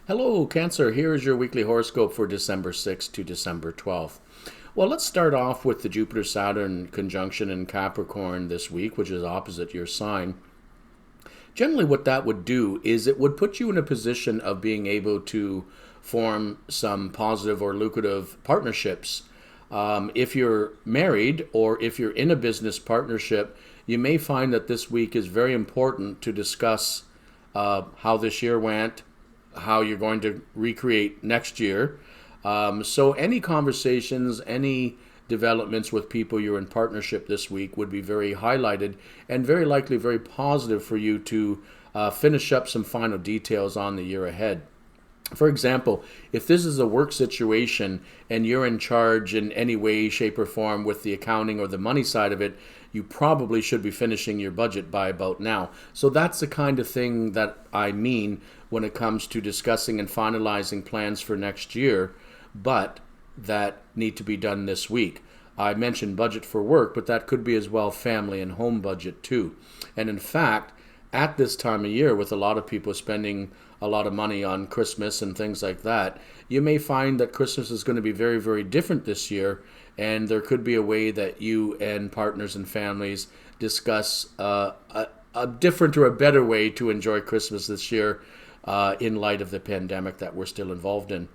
Hello, Cancer. Here is your weekly horoscope for December 6th to December 12th. Well, let's start off with the Jupiter Saturn conjunction in Capricorn this week, which is opposite your sign. Generally, what that would do is it would put you in a position of being able to form some positive or lucrative partnerships. If you're married or if you're in a business partnership, you may find that this week is very important to discuss how this year went, how you're going to recreate next year. So any conversations, any developments with people you're in partnership this week would be very highlighted and very likely very positive for you to finish up some final details on the year ahead. For example, if this is a work situation and you're in charge in any way, shape, or form with the accounting or the money side of it, you probably should be finishing your budget by about now. So that's the kind of thing that I mean when it comes to discussing and finalizing plans for next year, but that need to be done this week. I mentioned budget for work, but that could be as well family and home budget too. And in fact, at this time of year, with a lot of people spending a lot of money on Christmas and things like that, you may find that Christmas is going to be very, very different this year. And there could be a way that you and partners and families discuss a different or a better way to enjoy Christmas this year in light of the pandemic that we're still involved in.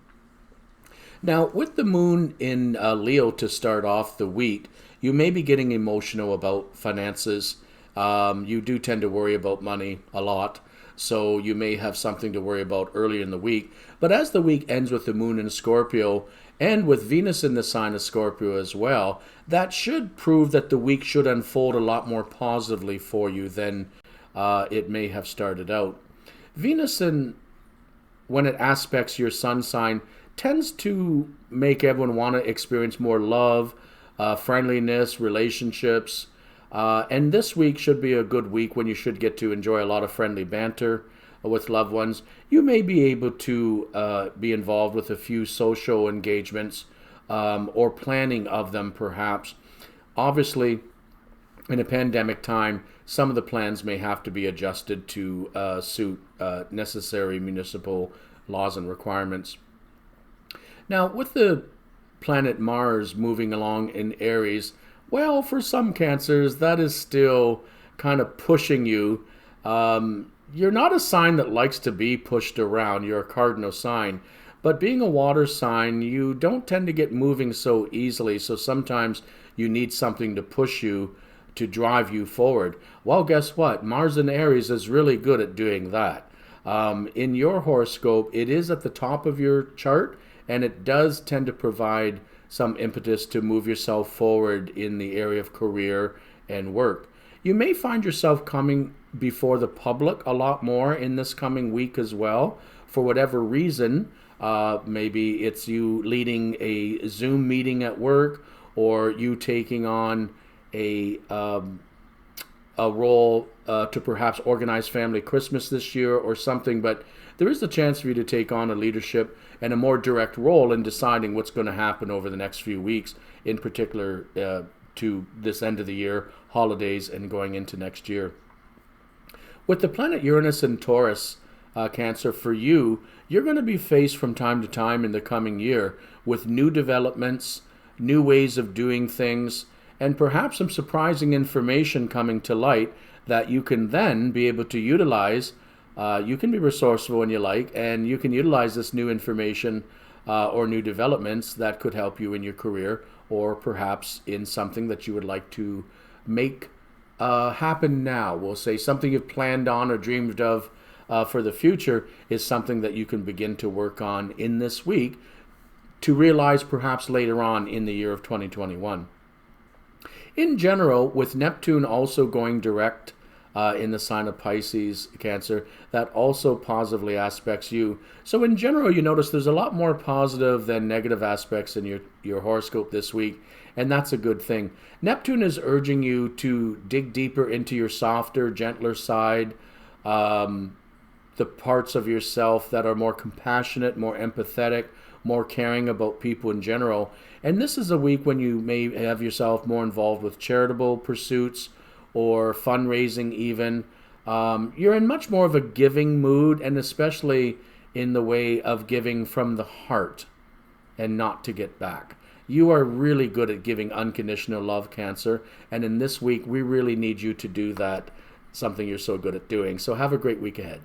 Now, with the moon in Leo to start off the week, you may be getting emotional about finances. You do tend to worry about money a lot, so you may have something to worry about early in the week. But as the week ends with the moon in Scorpio and with Venus in the sign of Scorpio as well, that should prove that the week should unfold a lot more positively for you than it may have started out. Venus, when it aspects your sun sign, tends to make everyone want to experience more love, friendliness, relationships. And this week should be a good week when you should get to enjoy a lot of friendly banter with loved ones. You may be able to be involved with a few social engagements or planning of them perhaps. Obviously, in a pandemic time, some of the plans may have to be adjusted to suit necessary municipal laws and requirements. Now, with the planet Mars moving along in Aries, well, for some cancers, that is still kind of pushing you. You're not a sign that likes to be pushed around. You're a cardinal sign. But being a water sign, you don't tend to get moving so easily. So sometimes you need something to push you, to drive you forward. Well, guess what? Mars in Aries is really good at doing that. In your horoscope, it is at the top of your chart, and it does tend to provide some impetus to move yourself forward in the area of career and work. You may find yourself coming before the public a lot more in this coming week as well, for whatever reason. Maybe it's you leading a Zoom meeting at work, or you taking on a role to perhaps organize family Christmas this year or something, but there is a chance for you to take on a leadership and a more direct role in deciding what's going to happen over the next few weeks, in particular to this end of the year, holidays, and going into next year. With the planet Uranus and Taurus, Cancer, for you, you're going to be faced from time to time in the coming year with new developments, new ways of doing things, and perhaps some surprising information coming to light that you can then be able to utilize. You can be resourceful when you like, and you can utilize this new information or new developments that could help you in your career, or perhaps in something that you would like to make happen now. We'll say something you've planned on or dreamed of for the future is something that you can begin to work on in this week to realize perhaps later on in the year of 2021. In general, with Neptune also going direct in the sign of Pisces, Cancer, that also positively aspects you. So in general, you notice there's a lot more positive than negative aspects in your horoscope this week, and that's a good thing. Neptune is urging you to dig deeper into your softer, gentler side, the parts of yourself that are more compassionate, more empathetic, more caring about people in general. And this is a week when you may have yourself more involved with charitable pursuits or fundraising even. You're in much more of a giving mood, and especially in the way of giving from the heart and not to get back. You are really good at giving unconditional love, Cancer, and in this week we really need you to do that, something you're so good at doing. So have a great week ahead.